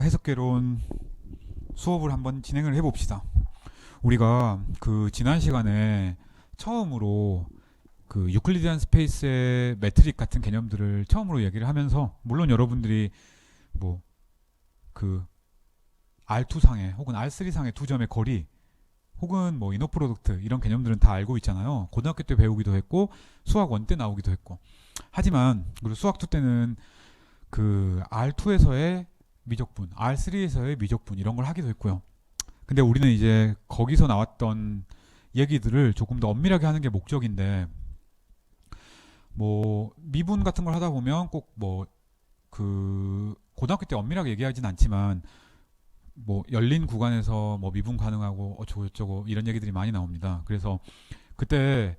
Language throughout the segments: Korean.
해석개론 수업을 한번 진행을 해봅시다. 우리가 그 지난 시간에 처음으로 그 유클리디안 스페이스의 매트릭 같은 개념들을 처음으로 얘기를 하면서, 물론 여러분들이 뭐 그 R2상의 혹은 R3상의 두 점의 거리 혹은 뭐 이너 프로덕트 이런 개념들은 다 알고 있잖아요. 고등학교 때 배우기도 했고 수학 1 때 나오기도 했고. 하지만 그리고 수학 2 때는 그 R2에서의 미적분, R3에서의 미적분 이런 걸 하기도 했고요. 근데 우리는 이제 거기서 나왔던 얘기들을 조금 더 엄밀하게 하는 게 목적인데, 뭐 미분 같은 걸 하다 보면 꼭 뭐 그 고등학교 때 엄밀하게 얘기하진 않지만 뭐 열린 구간에서 뭐 미분 가능하고 어쩌고 저쩌고 이런 얘기들이 많이 나옵니다. 그래서 그때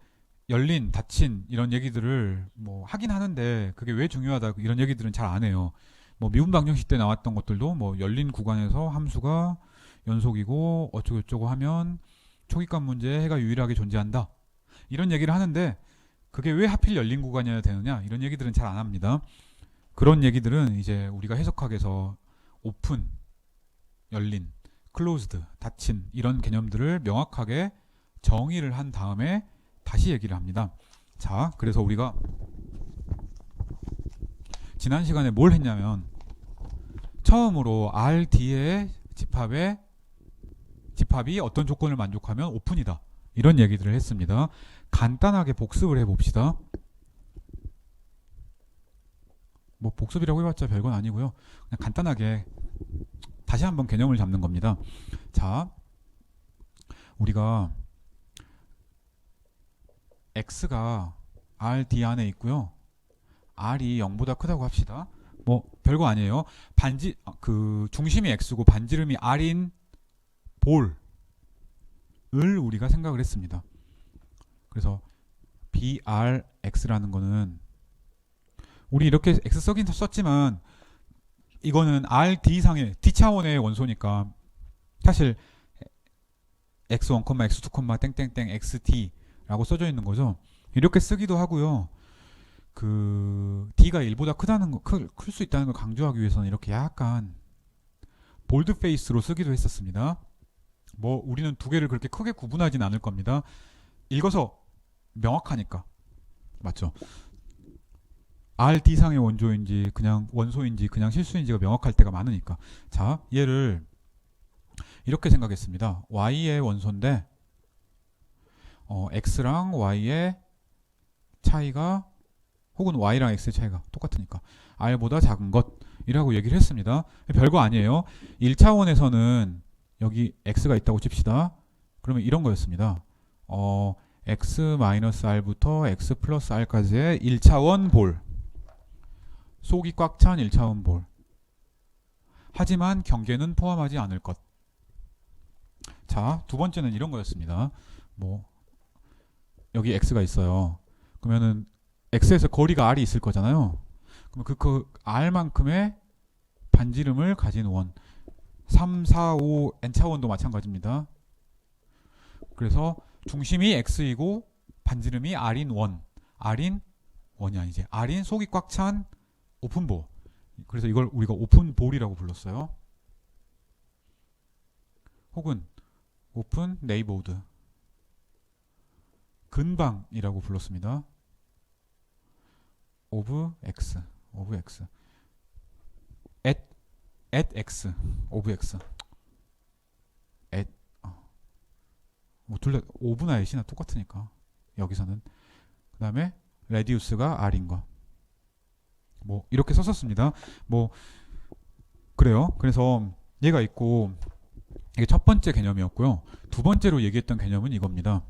열린, 닫힌 이런 얘기들을 뭐 하긴 하는데 그게 왜 중요하다 이런 얘기들은 잘 안 해요. 뭐 미분 방정식 때 나왔던 것들도 뭐 열린 구간에서 함수가 연속이고 어쩌고 저쩌고 하면 초기값 문제에 해가 유일하게 존재한다 이런 얘기를 하는데, 그게 왜 하필 열린 구간이어야 되느냐 이런 얘기들은 잘 안 합니다. 그런 얘기들은 이제 우리가 해석학에서 오픈, 열린, 클로즈드, 닫힌 이런 개념들을 명확하게 정의를 한 다음에 다시 얘기를 합니다. 자, 그래서 우리가 지난 시간에 뭘 했냐면 처음으로 RD의 집합이 어떤 조건을 만족하면 오픈이다 이런 얘기들을 했습니다. 간단하게 복습을 해봅시다. 뭐 복습이라고 해봤자 별건 아니고요. 그냥 간단하게 다시 한번 개념을 잡는 겁니다. 자, 우리가 x가 RD 안에 있고요. r이 0보다 크다고 합시다. 뭐 별거 아니에요. 그 중심이 x고 반지름이 r인 볼을 우리가 생각을 했습니다. 그래서 brx라는 거는 우리 이렇게 x 쓰긴 썼지만 이거는 RD상의 D차원의 원소니까 사실 x1, x2, 땡땡땡 xd라고 써져 있는 거죠. 이렇게 쓰기도 하고요. 그 D가 1보다 크다는 거, 클 수 있다는 걸 강조하기 위해서는 이렇게 약간 볼드 페이스로 쓰기도 했었습니다. 뭐 우리는 두 개를 그렇게 크게 구분하진 않을 겁니다. 읽어서 명확하니까. 맞죠? RD상의 원소인지 그냥 실수인지가 명확할 때가 많으니까. 자, 얘를 이렇게 생각했습니다. y의 원소인데 x랑 y의 차이가 혹은 y랑 x의 차이가 똑같으니까 r보다 작은 것이라고 얘기를 했습니다. 별거 아니에요. 1차원에서는 여기 x가 있다고 칩시다. 그러면 이런 거였습니다. x-r부터 x 플러스 r까지의 1차원 볼, 속이 꽉 찬 1차원 볼. 하지만 경계는 포함하지 않을 것. 자, 두 번째는 이런 거였습니다. 뭐 여기 x가 있어요. 그러면은 x에서 거리가 r이 있을 거잖아요. 그럼 그 r만큼의 반지름을 가진 원, 3, 4, 5 n차원도 마찬가지입니다. 그래서 중심이 x이고 반지름이 r인 원이 아니지, r인 속이 꽉 찬 오픈볼. 그래서 이걸 우리가 오픈볼이라고 불렀어요. 혹은 오픈 네이버우드, 근방이라고 불렀습니다. 오브 x at x 오브 x at 뭐 둘 다 오브나 at이나 똑같으니까 여기서는. 그 다음에 레디우스가 r인 거. 뭐 이렇게 썼었습니다. 뭐 그래요. 그래서 얘가 있고, 이게 첫 번째 개념이었고요. 두 번째로 얘기했던 개념은 이겁니다.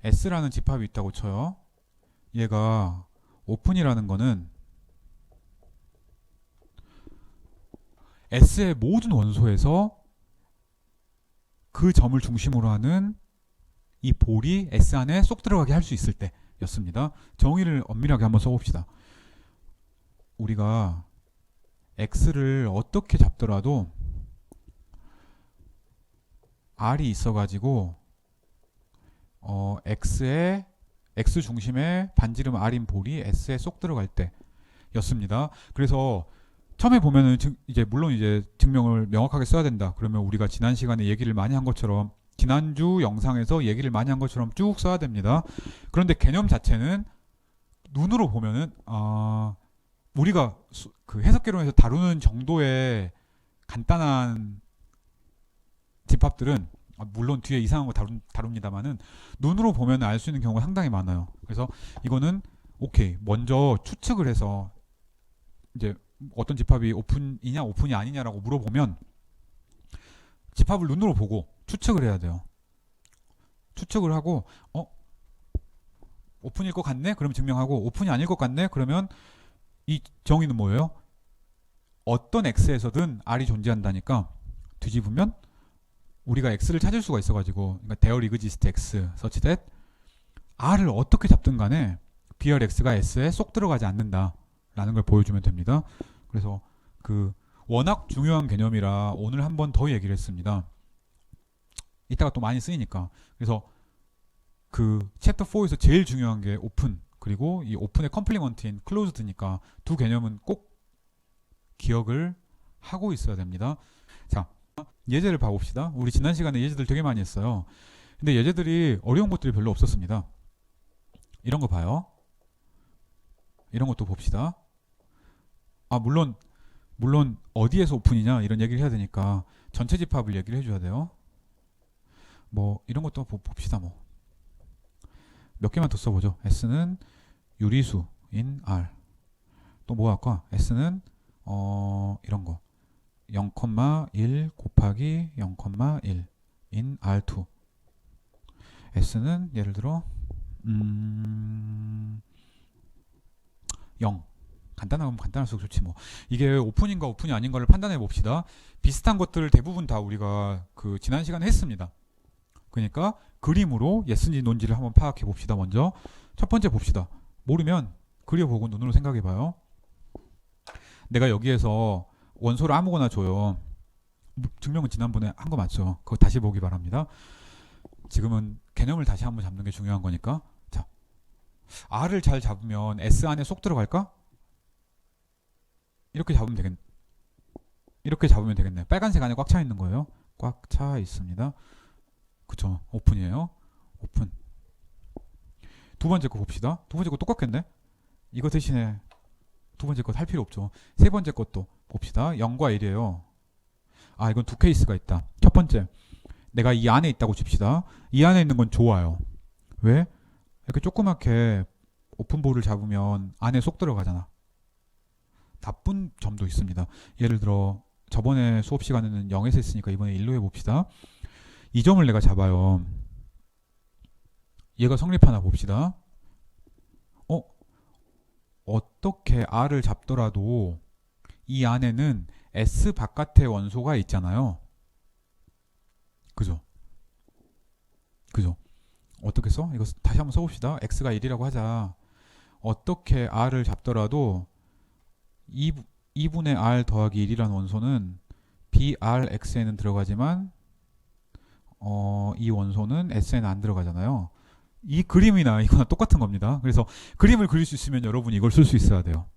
S라는 집합이 있다고 쳐요. 얘가 오픈이라는 거는 S의 모든 원소에서 그 점을 중심으로 하는 이 볼이 S 안에 쏙 들어가게 할 수 있을 때였습니다. 정의를 엄밀하게 한번 써봅시다. 우리가 X를 어떻게 잡더라도 R이 있어가지고 X 중심의 반지름 R인 볼이 S에 쏙 들어갈 때였습니다. 그래서 처음에 보면은 이제 물론 이제 증명을 명확하게 써야 된다. 그러면 우리가 지난 시간에 얘기를 많이 한 것처럼 지난주 영상에서 얘기를 많이 한 것처럼 쭉 써야 됩니다. 그런데 개념 자체는 눈으로 보면은 우리가 그 해석개론에서 다루는 정도의 간단한 집합들은 물론 뒤에 이상한 거 다룹니다만은 눈으로 보면 알 수 있는 경우가 상당히 많아요. 그래서 이거는 오케이 먼저 추측을 해서 이제 어떤 집합이 오픈이냐 오픈이 아니냐라고 물어보면 집합을 눈으로 보고 추측을 해야 돼요. 추측을 하고 오픈일 것 같네? 그럼 증명하고 오픈이 아닐 것 같네? 그러면 이 정의는 뭐예요? 어떤 x에서든 r이 존재한다니까 뒤집으면 우리가 x를 찾을 수가 있어가지고 그러니까 there exists x such that r을 어떻게 잡든 간에 br x가 s에 쏙 들어가지 않는다라는 걸 보여주면 됩니다. 그래서 그 워낙 중요한 개념이라 오늘 한 번 더 얘기를 했습니다. 이따가 또 많이 쓰이니까. 그래서 그 챕터 4에서 제일 중요한 게 오픈 그리고 이 오픈의 컴플리먼트인 클로즈드니까 두 개념은 꼭 기억을 하고 있어야 됩니다. 자, 예제를 봐봅시다. 우리 지난 시간에 예제들 되게 많이 했어요. 근데 예제들이 어려운 것들이 별로 없었습니다. 이런 거 봐요. 이런 것도 봅시다. 물론 어디에서 오픈이냐 이런 얘기를 해야 되니까 전체 집합을 얘기를 해줘야 돼요. 뭐 이런 것도 봅시다. 뭐 몇 개만 더 써보죠. S는 유리수인 R. 또 뭐 할까? S는 이런 거 0,1 곱하기 0,1 인 R2. S는 예를 들어 0. 간단하면 간단할수록 좋지 뭐. 이게 오픈인가 오픈이 아닌가를 판단해 봅시다. 비슷한 것들을 대부분 다 우리가 그 지난 시간에 했습니다. 그러니까 그림으로 예스인지 논지를 한번 파악해 봅시다. 먼저 첫 번째 봅시다. 모르면 그려보고 눈으로 생각해 봐요. 내가 여기에서 원소를 아무거나 줘요. 증명은 지난번에 한 거 맞죠? 그거 다시 보기 바랍니다. 지금은 개념을 다시 한번 잡는 게 중요한 거니까. 자, R을 잘 잡으면 S 안에 쏙 들어갈까? 이렇게 잡으면 되겠네. 이렇게 잡으면 되겠네. 빨간색 안에 꽉 차 있는 거예요. 꽉 차 있습니다. 그쵸? 오픈이에요. 오픈. 두 번째 거 봅시다. 두 번째 거 똑같겠네. 이거 대신에 두 번째 것 할 필요 없죠. 세 번째 것도 봅시다. 0과 1이에요. 이건 두 케이스가 있다. 첫 번째, 내가 이 안에 있다고 칩시다. 이 안에 있는 건 좋아요. 왜? 이렇게 조그맣게 오픈볼을 잡으면 안에 쏙 들어가잖아. 나쁜 점도 있습니다. 예를 들어 저번에 수업 시간에는 0에서 했으니까 이번에 1로 해봅시다. 이 점을 내가 잡아요. 얘가 성립하나 봅시다. 어떻게 R을 잡더라도 이 안에는 S 바깥의 원소가 있잖아요. 그죠? 어떻게 써? 이거 다시 한번 써봅시다. X가 1이라고 하자. 어떻게 R을 잡더라도 2분의 R 더하기 1이라는 원소는 BRX에는 들어가지만 이 원소는 S에는 안 들어가잖아요. 이 그림이나 이거나 똑같은 겁니다. 그래서 그림을 그릴 수 있으면 여러분이 이걸 쓸 수 있어야 돼요.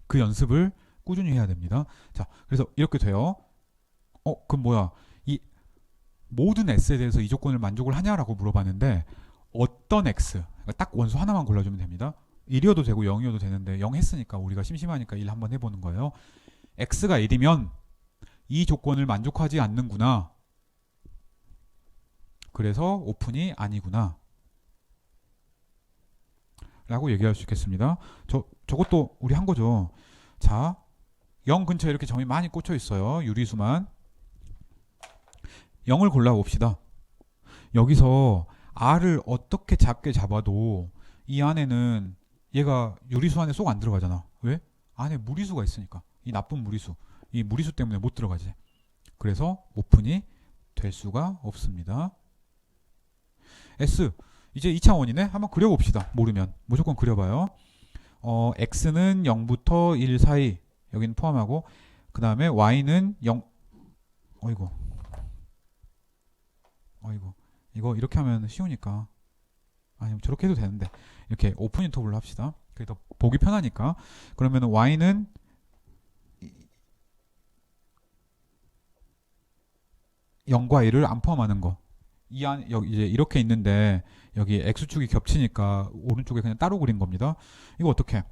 그 연습을 꾸준히 해야 됩니다. 자, 그래서 이렇게 돼요. 그럼 뭐야? 이 모든 S에 대해서 이 조건을 만족을 하냐라고 물어봤는데 어떤 X, 그러니까 딱 원소 하나만 골라주면 됩니다. 1이어도 되고 0이어도 되는데 0 했으니까 우리가 심심하니까 1 한번 해보는 거예요. X가 1이면 이 조건을 만족하지 않는구나. 그래서 오픈이 아니구나 라고 얘기할 수 있겠습니다. 저것도 우리 한 거죠. 자, 0 근처에 이렇게 점이 많이 꽂혀 있어요. 유리수만 0을 골라 봅시다. 여기서 R을 어떻게 작게 잡아도 이 안에는 얘가 유리수 안에 쏙 안 들어가잖아. 왜? 안에 무리수가 있으니까. 이 나쁜 무리수, 이 무리수 때문에 못 들어가지. 그래서 오픈이 될 수가 없습니다. S, 이제 2차원이네. 한번 그려봅시다. 모르면 무조건 그려봐요. X는 0부터 1 사이, 여기는 포함하고, 그 다음에 Y는 0. 어이구, 이거 이렇게 하면 쉬우니까, 아니면 저렇게 해도 되는데, 이렇게 오픈 인터벌로 합시다. 그게 더 보기 편하니까. 그러면 Y는 0과 1을 안 포함하는 거. 이 안, 여기 이제 이렇게 있는데 여기 x축이 겹치니까 오른쪽에 그냥 따로 그린 겁니다. 이거 어떻게?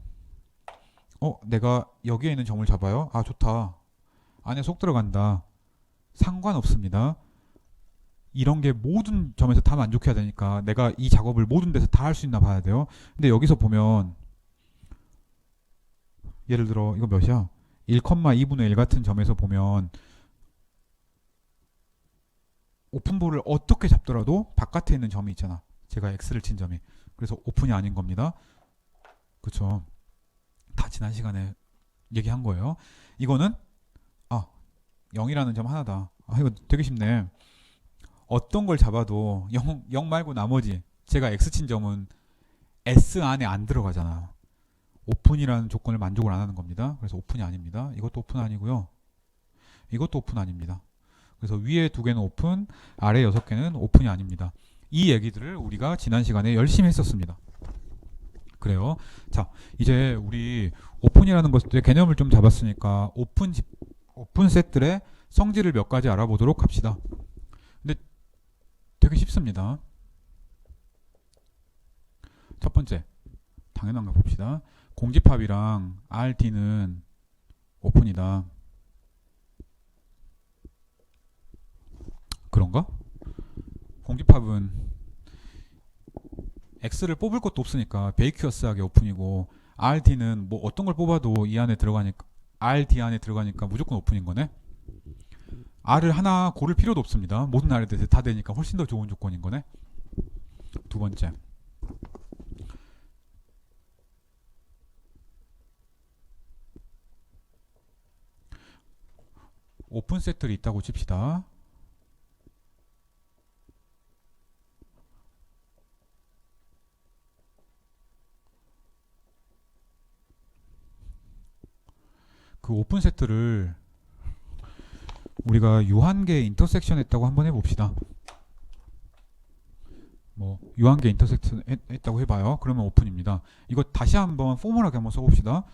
내가 여기에 있는 점을 잡아요. 아, 좋다. 안에 속 들어간다. 상관없습니다. 이런 게 모든 점에서 다 만족해야 되니까 내가 이 작업을 모든 데서 다 할 수 있나 봐야 돼요. 근데 여기서 보면 예를 들어 이거 몇이야? 1,2분의 1 같은 점에서 보면 오픈볼을 어떻게 잡더라도 바깥에 있는 점이 있잖아. 제가 X를 친 점이. 그래서 오픈이 아닌 겁니다. 그쵸? 다 지난 시간에 얘기한 거예요. 이거는 0이라는 점 하나다. 이거 되게 쉽네. 어떤 걸 잡아도 0 말고 나머지 제가 X 친 점은 S 안에 안 들어가잖아. 오픈이라는 조건을 만족을 안 하는 겁니다. 그래서 오픈이 아닙니다. 이것도 오픈 아니고요. 이것도 오픈 아닙니다. 그래서 위에 두 개는 오픈, 아래 6개는 오픈이 아닙니다. 이 얘기들을 우리가 지난 시간에 열심히 했었습니다. 그래요. 자, 이제 우리 오픈이라는 것의 개념을 좀 잡았으니까 오픈 셋들의 성질을 몇 가지 알아보도록 합시다. 근데 되게 쉽습니다. 첫 번째, 당연한 거 봅시다. 공집합이랑 RD는 오픈이다. 그런가? 공집합은 X를 뽑을 것도 없으니까 베이큐어스하게 오픈이고 RD는 뭐 어떤 걸 뽑아도 이 안에 들어가니까 RD 안에 들어가니까 무조건 오픈인 거네. R을 하나 고를 필요도 없습니다. 모든 R에 대해서 다 되니까 훨씬 더 좋은 조건인 거네. 두 번째, 오픈 셋들이 있다고 칩시다. 그 오픈 세트를 우리가 유한계 인터섹션 했다고 한번 해봅시다. 뭐 유한계 인터섹션 했다고 해봐요. 그러면 오픈입니다. 이거 다시 한번 포멀하게 한번 써봅시다.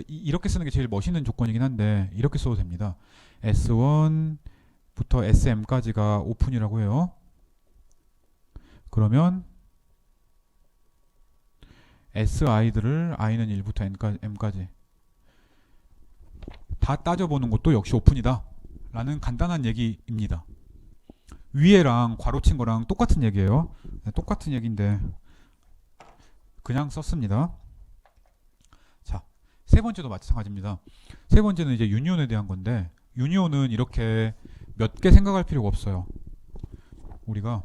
이렇게 쓰는 게 제일 멋있는 조건이긴 한데 이렇게 써도 됩니다. S1부터 SM까지가 오픈이라고 해요. 그러면 SI들을 I는 1부터 M까지 다 따져보는 것도 역시 오픈이다 라는 간단한 얘기입니다. 위에랑 괄호친 거랑 똑같은 얘기예요. 똑같은 얘기인데 그냥 썼습니다. 자, 세 번째도 마찬가지입니다. 세 번째는 이제 유니온에 대한 건데 유니온은 이렇게 몇 개 생각할 필요가 없어요. 우리가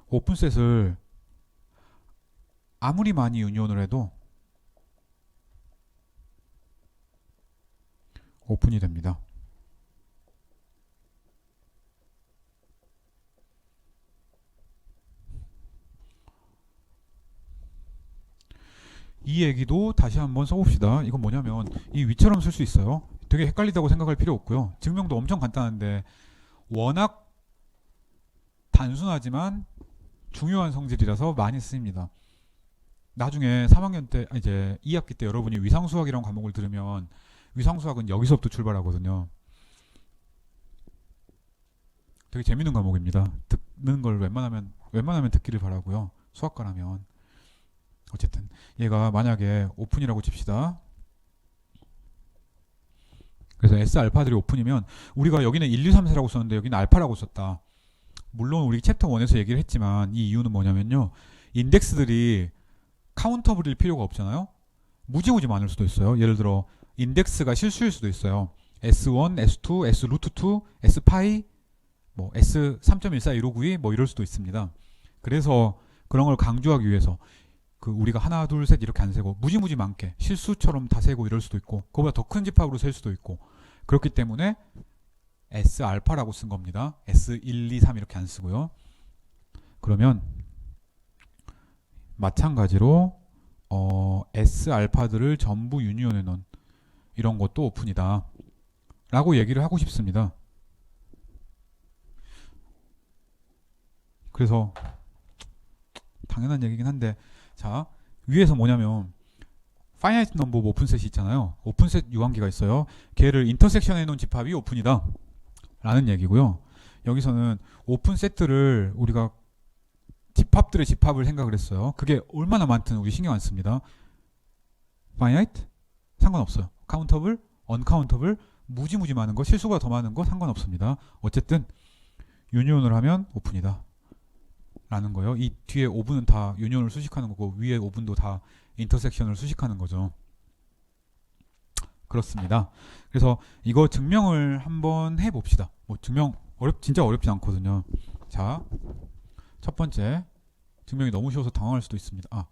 오픈셋을 아무리 많이 유니온을 해도 오픈이 됩니다. 이 얘기도 다시 한번 써봅시다. 이건 뭐냐면 이 위처럼 쓸 수 있어요. 되게 헷갈리다고 생각할 필요 없고요. 증명도 엄청 간단한데 워낙 단순하지만 중요한 성질이라서 많이 쓰입니다. 나중에 3학년 때 이제 2학기 때 여러분이 위상수학이라는 과목을 들으면 위상수학은 여기서부터 출발하거든요. 되게 재밌는 과목입니다. 듣는 걸 웬만하면 듣기를 바라고요. 수학과라면. 어쨌든 얘가 만약에 오픈이라고 칩시다. 그래서 S 알파들이 오픈이면 우리가 여기는 1, 2, 3, 4라고 썼는데 여기는 알파라고 썼다. 물론 우리 챕터 1에서 얘기를 했지만 이 이유는 뭐냐면요. 인덱스들이 카운터블일 필요가 없잖아요. 무지무지 많을 수도 있어요. 예를 들어 인덱스가 실수일 수도 있어요. S1, S2, S 루트 2, S 파이, 뭐 S 3.141592 뭐 이럴 수도 있습니다. 그래서 그런 걸 강조하기 위해서 그 우리가 하나, 둘, 셋 이렇게 안 세고 무지무지 많게 실수처럼 다 세고 이럴 수도 있고 그거보다 더 큰 집합으로 셀 수도 있고 그렇기 때문에 S 알파라고 쓴 겁니다. S 1, 2, 3 이렇게 안 쓰고요. 그러면 마찬가지로 S 알파들을 전부 유니온해 놓은 이런 것도 오픈이다 라고 얘기를 하고 싶습니다. 그래서 당연한 얘기긴 한데 자 위에서 뭐냐면 파이나이트 넘버 오브 오픈셋이 있잖아요. 오픈셋 유한기가 있어요. 걔를 인터섹션 해놓은 집합이 오픈이다 라는 얘기고요. 여기서는 오픈세트를 우리가 집합들의 집합을 생각을 했어요. 그게 얼마나 많든 우리 신경 안 씁니다. 파이나이트 상관없어요. 카운터블, 언카운터블, 무지무지 많은 거, 실수가 더 많은 거 상관없습니다. 어쨌든 유니온을 하면 오픈이다 라는 거예요. 이 뒤에 5분은 다 유니온을 수식하는 거고 위에 5분도 다 인터섹션을 수식하는 거죠. 그렇습니다. 그래서 이거 증명을 한번 해봅시다. 뭐 증명 진짜 어렵지 않거든요. 자, 첫 번째 증명이 너무 쉬워서 당황할 수도 있습니다.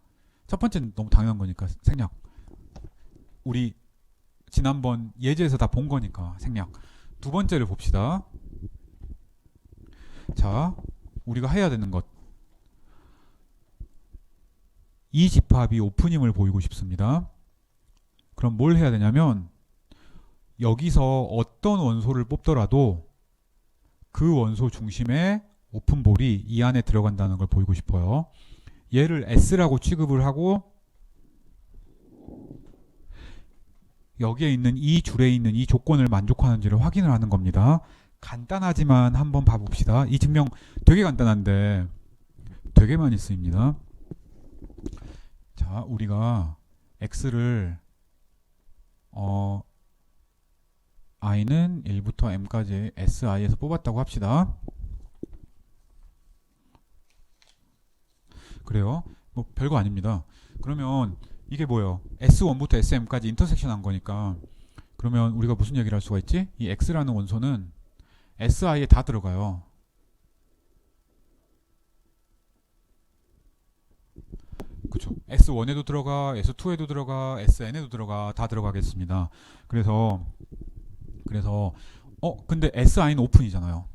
첫 번째는 너무 당연한 거니까 생략. 우리 지난번 예제에서 다 본 거니까 생략. 두 번째를 봅시다. 자, 우리가 해야 되는 것. 이 집합이 오픈임을 보이고 싶습니다. 그럼 뭘 해야 되냐면 여기서 어떤 원소를 뽑더라도 그 원소 중심에 오픈볼이 이 안에 들어간다는 걸 보이고 싶어요. 얘를 S라고 취급을 하고 여기에 있는 이 줄에 있는 이 조건을 만족하는지를 확인을 하는 겁니다. 간단하지만 한번 봐봅시다. 이 증명 되게 간단한데 되게 많이 쓰입니다. 자, 우리가 X를 i는 1부터 m까지 si에서 뽑았다고 합시다. 그래요. 뭐 별거 아닙니다. 그러면 이게 뭐예요? S1부터 SM까지 인터섹션 한 거니까 그러면 우리가 무슨 얘기를 할 수가 있지? 이 X라는 원소는 si에 다 들어가요. 그쵸. S1에도 들어가, S2에도 들어가, SN에도 들어가, 다 들어가겠습니다. 그래서 근데 SI는 오픈이잖아요.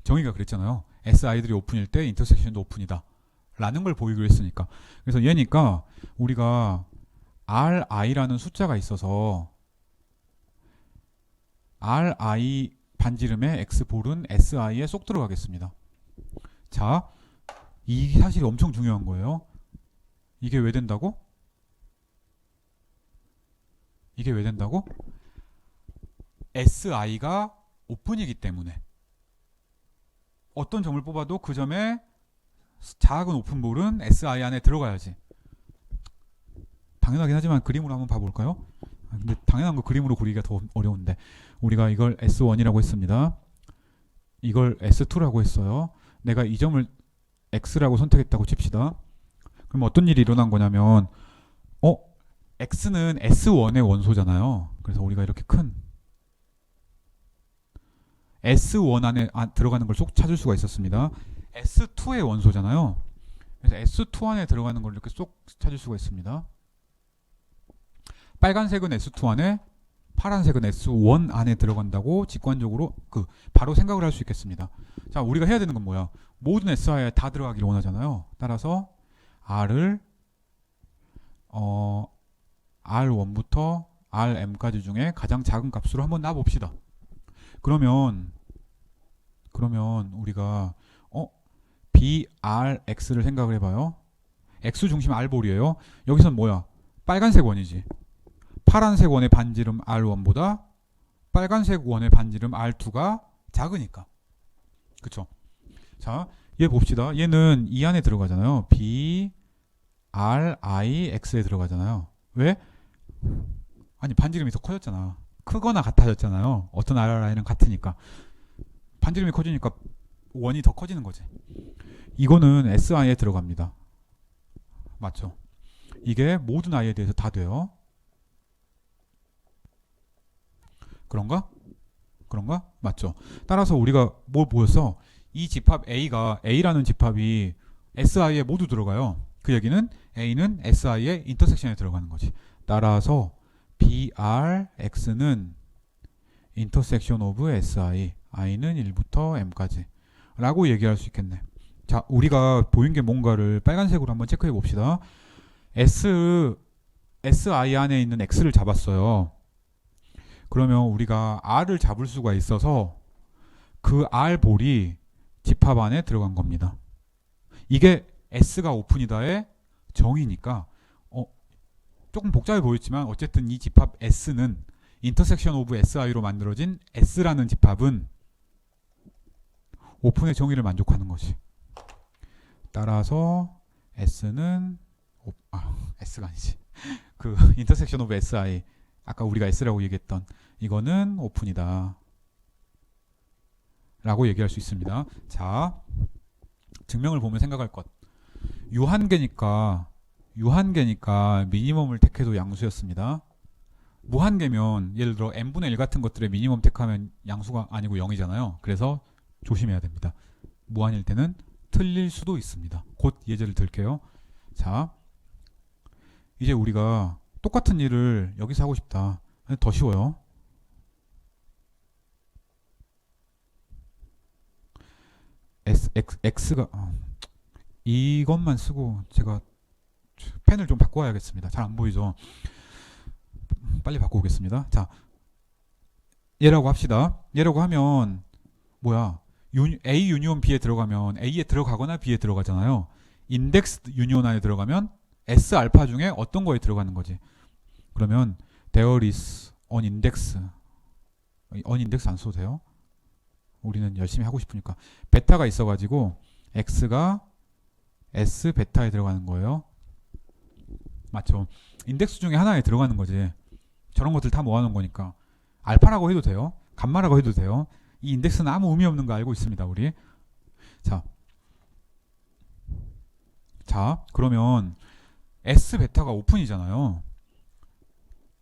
정의가 그랬잖아요. SI들이 오픈일 때 인터섹션도 오픈이다 라는 걸 보이기로 했으니까. 그래서 얘니까 우리가 RI라는 숫자가 있어서 RI 반지름의 X볼은 SI에 쏙 들어가겠습니다. 자, 이 사실이 엄청 중요한 거예요. 이게 왜 된다고? 이게 왜 된다고? SI가 오픈이기 때문에 어떤 점을 뽑아도 그 점에 작은 오픈볼은 SI 안에 들어가야지. 당연하긴 하지만 그림으로 한번 봐볼까요? 근데 당연한 거 그림으로 그리기가 더 어려운데 우리가 이걸 S1이라고 했습니다. 이걸 S2라고 했어요. 내가 이 점을 X라고 선택했다고 칩시다. 그럼 어떤 일이 일어난 거냐면 X는 S1의 원소잖아요. 그래서 우리가 이렇게 큰 S1 안에 들어가는 걸 쏙 찾을 수가 있었습니다. S2의 원소잖아요. 그래서 S2 안에 들어가는 걸 이렇게 쏙 찾을 수가 있습니다. 빨간색은 S2 안에, 파란색은 S1 안에 들어간다고 직관적으로 바로 생각을 할 수 있겠습니다. 자, 우리가 해야 되는 건 뭐야? 모든 SI에 다 들어가기를 원하잖아요. 따라서 R을 R1부터 RM까지 중에 가장 작은 값으로 한번 놔봅시다. 그러면 우리가 BRX를 생각을 해봐요. X 중심 R볼이에요. 여기선 뭐야? 빨간색 원이지. 파란색 원의 반지름 R1보다 빨간색 원의 반지름 R2가 작으니까. 그쵸? 자, 얘 봅시다. 얘는 이 안에 들어가잖아요. BRIX에 들어가잖아요. 왜? 아니, 반지름이 더 커졌잖아. 크거나 같아졌잖아요. 어떤 RI랑 같으니까. 반지름이 커지니까 원이 더 커지는 거지. 이거는 SI에 들어갑니다. 맞죠? 이게 모든 I에 대해서 다 돼요. 그런가? 맞죠? 따라서 우리가 뭘 보였어? 이 집합 A라는 집합이 SI에 모두 들어가요. 그 얘기는 A는 SI의 인터섹션에 들어가는 거지. 따라서 BRX는 인터섹션 오브 SI, I는 1부터 M까지 라고 얘기할 수 있겠네. 자, 우리가 보인 게 뭔가를 빨간색으로 한번 체크해 봅시다. SI 안에 있는 X를 잡았어요. 그러면 우리가 R을 잡을 수가 있어서 그 R볼이 집합 안에 들어간 겁니다. 이게 S가 오픈이다의 정의니까 조금 복잡해 보였지만 어쨌든 이 집합 S는 인터섹션 오브 SI로 만들어진 S라는 집합은 오픈의 정의를 만족하는 것이. 따라서 S는 S가 아니지. 그 인터섹션 오브 SI 아까 우리가 S라고 얘기했던 이거는 오픈이다 라고 얘기할 수 있습니다. 자, 증명을 보면 생각할 것. 유한계니까 미니멈을 택해도 양수였습니다. 무한계면 예를 들어 n분의 1 같은 것들의 미니멈 택하면 양수가 아니고 0이잖아요. 그래서 조심해야 됩니다. 무한일 때는 틀릴 수도 있습니다. 곧 예제를 들게요. 자, 이제 우리가 똑같은 일을 여기서 하고 싶다. 더 쉬워요. x가 이것만 쓰고 제가 펜을 좀 바꿔야겠습니다. 잘 안 보이죠? 빨리 바꿔오겠습니다. 자, 얘라고 합시다. 얘라고 하면 뭐야? A 유니온 B에 들어가면 A에 들어가거나 B에 들어가잖아요. 인덱스 유니온 안에 들어가면 S 알파 중에 어떤 거에 들어가는 거지. 그러면 there is an index. an index 안 써도 돼요. 우리는 열심히 하고 싶으니까. 베타가 있어가지고 X가 S 베타에 들어가는 거예요. 맞죠? 인덱스 중에 하나에 들어가는 거지. 저런 것들 다 모아놓은 거니까. 알파라고 해도 돼요. 감마라고 해도 돼요. 이 인덱스는 아무 의미 없는 거 알고 있습니다, 우리. 자, 그러면 S 베타가 오픈이잖아요.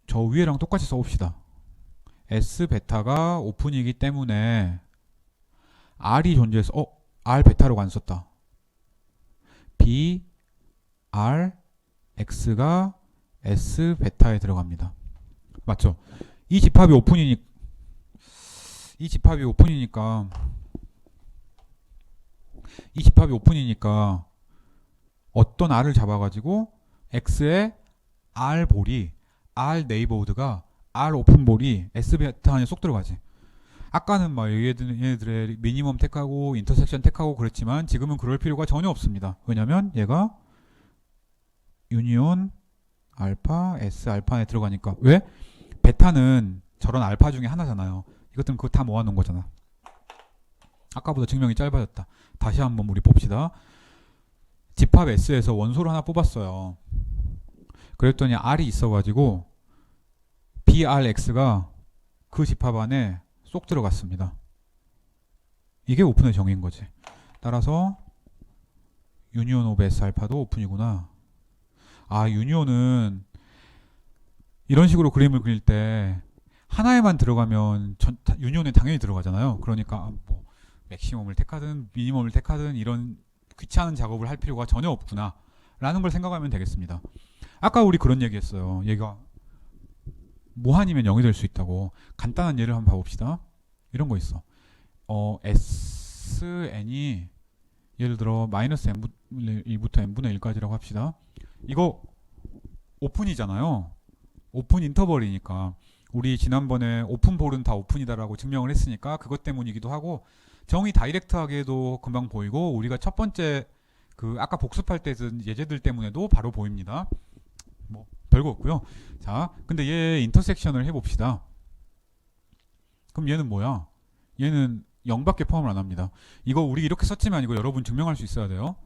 저 위에랑 똑같이 써봅시다. S 베타가 오픈이기 때문에 R이 존재해서 R 베타로 안 썼다. B, R, X가 S 베타에 들어갑니다. 맞죠? 이 집합이 오픈이니까 어떤 R을 잡아가지고 X의 R 볼이 R 네이버우드가 R 오픈볼이 S 베타 안에 쏙 들어가지. 아까는 막 얘네들의 미니멈 택하고 인터섹션 택하고 그랬지만 지금은 그럴 필요가 전혀 없습니다. 왜냐면 얘가 유니온 알파 S 알파 안에 들어가니까. 왜? 베타는 저런 알파 중에 하나잖아요. 이것들은 그거 다 모아놓은 거잖아. 아까보다 증명이 짧아졌다. 다시 한번 우리 봅시다. 집합 S에서 원소를 하나 뽑았어요. 그랬더니 R이 있어가지고 BRX가 그 집합 안에 쏙 들어갔습니다. 이게 오픈의 정의인 거지. 따라서 유니온 오브 S 알파도 오픈이구나. 유니온은 이런 식으로 그림을 그릴 때 하나에만 들어가면 유니온에 당연히 들어가잖아요. 그러니까 뭐 맥시멈을 택하든 미니멈을 택하든 이런 귀찮은 작업을 할 필요가 전혀 없구나 라는 걸 생각하면 되겠습니다. 아까 우리 그런 얘기 했어요. 얘가 무한이면 0이 될 수 있다고. 간단한 예를 한번 봐봅시다. 이런 거 있어. SN이 예를 들어 마이너스 n분의 1부터 n분의 1까지라고 합시다. 이거 오픈이잖아요. 오픈 인터벌이니까. 우리 지난번에 오픈볼은 다 오픈이다라고 증명을 했으니까 그것 때문이기도 하고, 정의 다이렉트하게도 금방 보이고, 우리가 첫 번째 그 아까 복습할 때 쓴 예제들 때문에도 바로 보입니다. 뭐 별거 없고요. 자, 근데 얘 인터섹션을 해봅시다. 그럼 얘는 뭐야? 얘는 0밖에 포함을 안 합니다. 이거 우리 이렇게 썼지만 이거 여러분 증명할 수 있어야 돼요.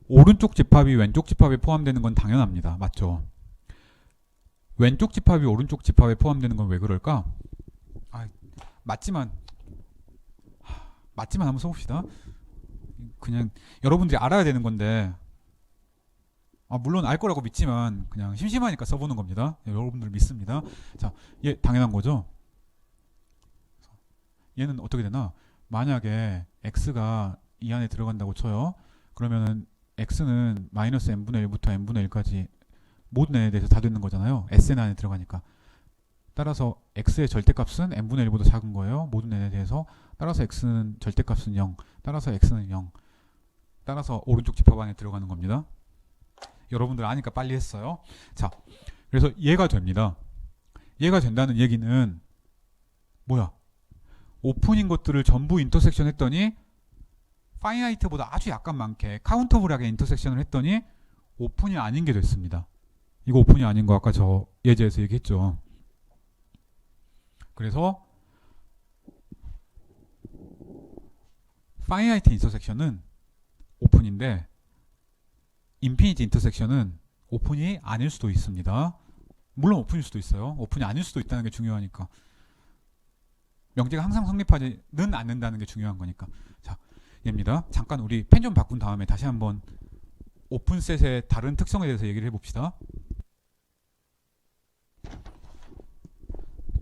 오른쪽 집합이 왼쪽 집합에 포함되는 건 당연합니다. 맞죠? 왼쪽 집합이 오른쪽 집합에 포함되는 건 왜 그럴까? 맞지만 한번 써봅시다. 그냥 여러분들이 알아야 되는 건데, 물론 알 거라고 믿지만 그냥 심심하니까 써보는 겁니다. 여러분들 믿습니다. 자, 얘 당연한 거죠. 얘는 어떻게 되나? 만약에 x가 이 안에 들어간다고 쳐요. 그러면은 x는 마이너스 n분의 1부터 n분의 1까지 모든 n에 대해서 다 되는 거잖아요. sn 안에 들어가니까. 따라서 x의 절대값은 n분의 1보다 작은 거예요. 모든 n에 대해서. 따라서 x는 절대값은 0. 따라서 x는 0. 따라서 오른쪽 집합 안에 들어가는 겁니다. 여러분들 아니까 빨리 했어요. 자, 그래서 얘가 됩니다. 얘가 된다는 얘기는 뭐야? 오픈인 것들을 전부 인터섹션 했더니 파이나이트보다 아주 약간 많게 카운터블하게 인터섹션을 했더니 오픈이 아닌 게 됐습니다. 이거 오픈이 아닌 거 아까 저 예제에서 얘기했죠. 그래서 파이나이트 인터섹션은 오픈인데 인피니티 인터섹션은 오픈이 아닐 수도 있습니다. 물론 오픈일 수도 있어요. 오픈이 아닐 수도 있다는 게 중요하니까. 명제가 항상 성립하지는 않는다는 게 중요한 거니까. 자, 얘입니다. 잠깐 우리 펜 좀 바꾼 다음에 다시 한번 오픈셋의 다른 특성에 대해서 얘기를 해봅시다.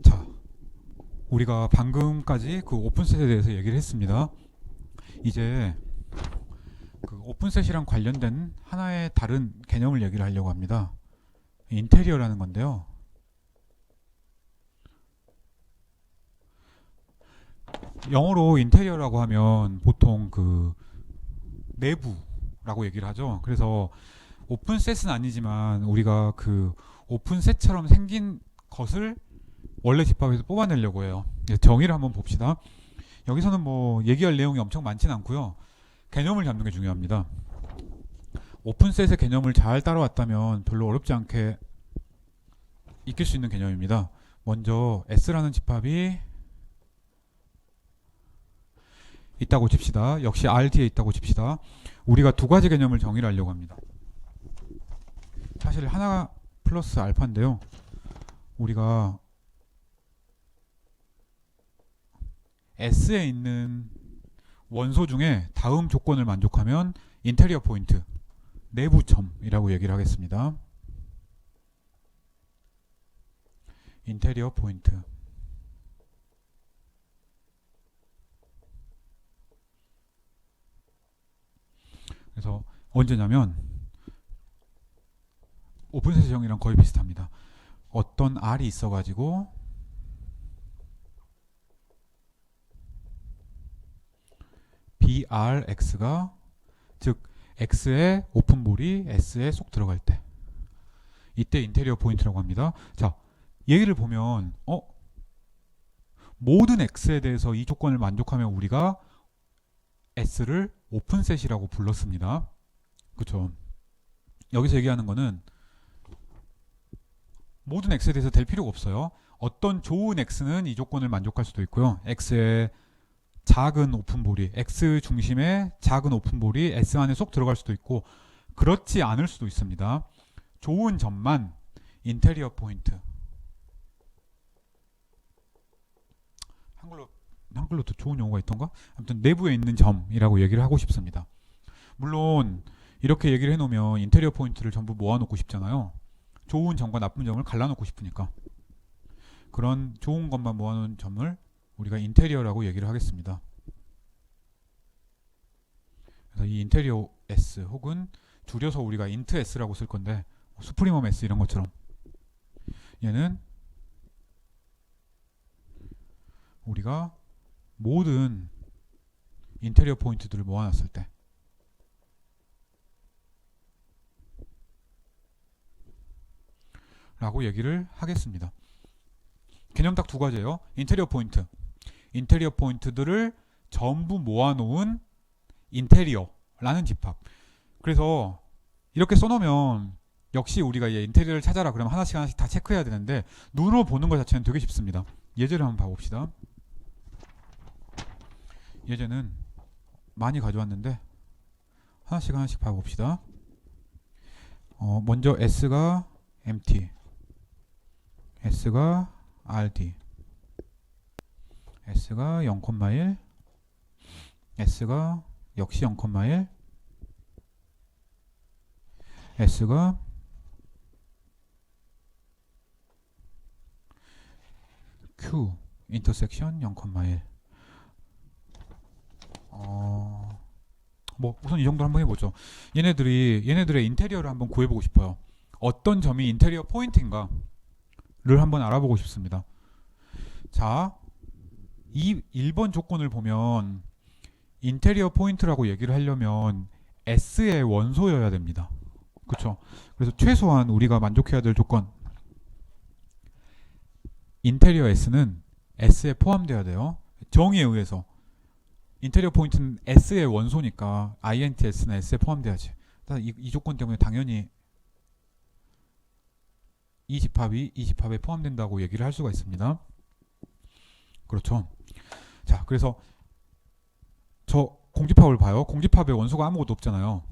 자, 우리가 방금까지 그 오픈셋에 대해서 얘기를 했습니다. 이제 그 오픈셋이랑 관련된 하나의 다른 개념을 얘기를 하려고 합니다. 인테리어라는 건데요. 영어로 인테리어라고 하면 보통 그 내부라고 얘기를 하죠. 그래서 오픈셋은 아니지만 우리가 그 오픈셋처럼 생긴 것을 원래 집합에서 뽑아내려고 해요. 정의를 한번 봅시다. 여기서는 뭐 얘기할 내용이 엄청 많진 않고요. 개념을 잡는 게 중요합니다. 오픈셋의 개념을 잘 따라왔다면 별로 어렵지 않게 익힐 수 있는 개념입니다. 먼저 S라는 집합이 있다고 칩시다. 역시 RT에 있다고 칩시다. 우리가 두 가지 개념을 정의를 하려고 합니다. 사실 하나 플러스 알파인데요. 우리가 S에 있는 원소 중에 다음 조건을 만족하면 인테리어 포인트, 내부점이라고 얘기를 하겠습니다. 인테리어 포인트. 그래서 언제냐면 오픈셋 형이랑 거의 비슷합니다. 어떤 R이 있어가지고 BRX가 즉 X의 오픈볼이 S에 쏙 들어갈 때 이때 인테리어 포인트라고 합니다. 자, 얘기를 보면 모든 X에 대해서 이 조건을 만족하면 우리가 S를 오픈셋이라고 불렀습니다. 그렇죠? 여기서 얘기하는 거는 모든 X에 대해서 될 필요가 없어요. 어떤 좋은 X는 이 조건을 만족할 수도 있고요. X의 작은 오픈볼이 X 중심의 작은 오픈볼이 S 안에 쏙 들어갈 수도 있고 그렇지 않을 수도 있습니다. 좋은 점만 인테리어 포인트. 한글로 더 좋은 용어가 있던가? 아무튼 내부에 있는 점이라고 얘기를 하고 싶습니다. 물론 이렇게 얘기를 해놓으면 인테리어 포인트를 전부 모아놓고 싶잖아요. 좋은 점과 나쁜 점을 갈라놓고 싶으니까. 그런 좋은 것만 모아놓은 점을 우리가 인테리어라고 얘기를 하겠습니다. 그래서 이 인테리어 S 혹은 줄여서 우리가 인트 S라고 쓸 건데 수프리멈 S 이런 것처럼 얘는 우리가 모든 인테리어 포인트들을 모아놨을 때 라고 얘기를 하겠습니다. 개념 딱 두 가지예요. 인테리어 포인트. 인테리어 포인트들을 전부 모아놓은 인테리어라는 집합. 그래서 이렇게 써놓으면 역시 우리가 이제 인테리어를 찾아라 그러면 하나씩 하나씩 다 체크해야 되는데 눈으로 보는 것 자체는 되게 쉽습니다. 예제를 한번 봐봅시다. 예제는 많이 가져왔는데 하나씩 하나씩 봐봅시다. 먼저 S가 MT, S가 RD, S가 0,1, S가 역시 0,1, S가 Q 인터섹션 0,1. 뭐 우선 이 정도 한번 해보죠. 얘네들의 인테리어를 한번 구해보고 싶어요. 어떤 점이 인테리어 포인트인가를 한번 알아보고 싶습니다. 자, 이 1번 조건을 보면 인테리어 포인트라고 얘기를 하려면 S의 원소여야 됩니다. 그렇죠? 그래서 최소한 우리가 만족해야 될 조건 인테리어 S는 S에 포함되어야 돼요. 정의에 의해서 인테리어 포인트는 S의 원소니까 INTS나 S에 포함돼야지. 이 조건 때문에 당연히 이 집합이 이 집합에 포함된다고 얘기를 할 수가 있습니다. 그렇죠. 자, 그래서 저 공집합을 봐요. 공집합의 원소가 아무것도 없잖아요.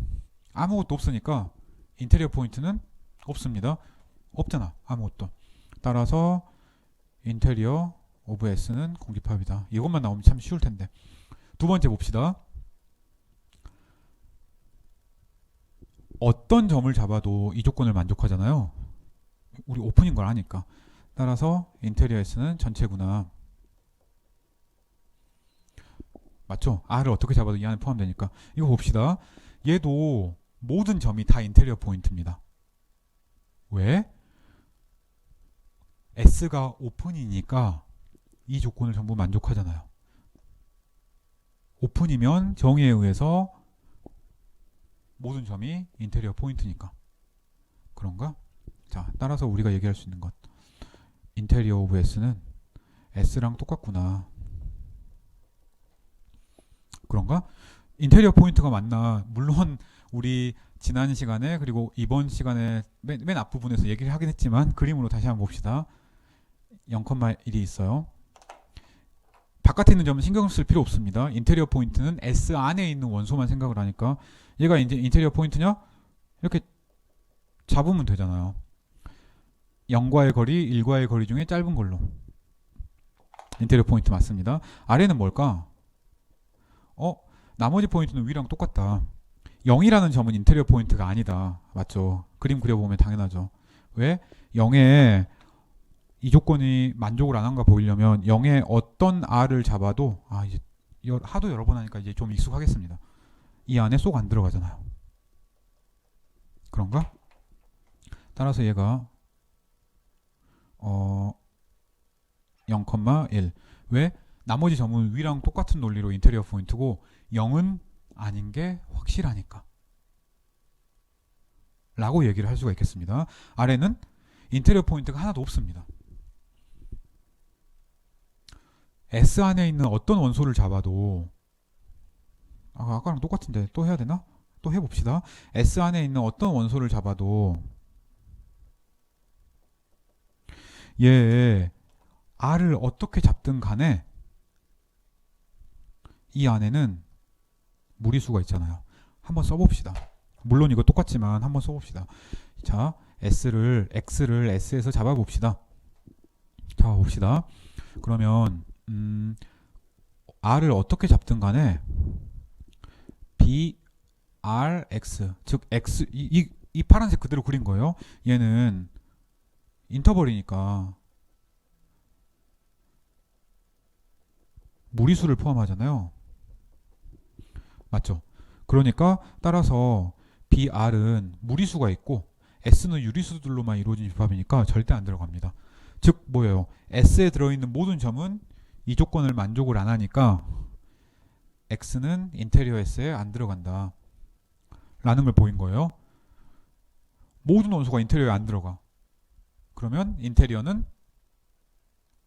아무것도 없으니까 인테리어 포인트는 없습니다. 없잖아, 아무것도. 따라서 인테리어 오브 S는 공집합이다. 이것만 나오면 참 쉬울 텐데. 두 번째 봅시다. 어떤 점을 잡아도 이 조건을 만족하잖아요. 우리 오픈인 걸 아니까. 따라서 인테리어 S는 전체구나. 맞죠? R을 어떻게 잡아도 이 안에 포함되니까. 이거 봅시다. 얘도 모든 점이 다 인테리어 포인트입니다. 왜? S가 오픈이니까 이 조건을 전부 만족하잖아요. 오픈이면 정의에 의해서 모든 점이 인테리어 포인트니까. 그런가? 자, 따라서 우리가 얘기할 수 있는 것. 인테리어 오브 S는 S랑 똑같구나. 그런가? 인테리어 포인트가 맞나? 물론 우리 지난 시간에 그리고 이번 시간에 맨 앞부분에서 얘기를 하긴 했지만 그림으로 다시 한번 봅시다. 0,1이 있어요. 바깥에 있는 점은 신경 쓸 필요 없습니다. 인테리어 포인트는 S 안에 있는 원소만 생각을 하니까 얘가 이제 인테리어 포인트냐? 이렇게 잡으면 되잖아요. 0과의 거리, 1과의 거리 중에 짧은 걸로. 인테리어 포인트 맞습니다. 아래는 뭘까? 나머지 포인트는 위랑 똑같다. 0이라는 점은 인테리어 포인트가 아니다. 맞죠? 그림 그려보면 당연하죠. 왜? 0에 이 조건이 만족을 안 한가 보이려면 0에 어떤 R을 잡아도 이제 하도 여러 번 하니까 이제 좀 익숙하겠습니다. 이 안에 쏙 안 들어가잖아요. 그런가? 따라서 얘가 0,1. 왜? 나머지 점은 위랑 똑같은 논리로 인테리어 포인트고 0은 아닌 게 확실하니까 라고 얘기를 할 수가 있겠습니다. 아래는 인테리어 포인트가 하나도 없습니다. S 안에 있는 어떤 원소를 잡아도 아까랑 똑같은데 또 해야 되나? 또 해봅시다. S 안에 있는 어떤 원소를 잡아도 얘 R을 어떻게 잡든 간에 이 안에는 무리수가 있잖아요. 한번 써봅시다. 물론 이거 똑같지만 한번 써봅시다. 자, X를 S에서 잡아봅시다. 잡아봅시다. 그러면 R을 어떻게 잡든 간에 B, R, X 즉 X 이 파란색 그대로 그린 거예요. 얘는 인터벌이니까 무리수를 포함하잖아요. 맞죠? 그러니까 따라서 BR은 무리수가 있고 S는 유리수들로만 이루어진 집합이니까 절대 안 들어갑니다. 즉 뭐예요? S에 들어있는 모든 점은 이 조건을 만족을 안 하니까 X는 인테리어 S에 안 들어간다 라는 걸 보인 거예요. 모든 원소가 인테리어에 안 들어가. 그러면 인테리어는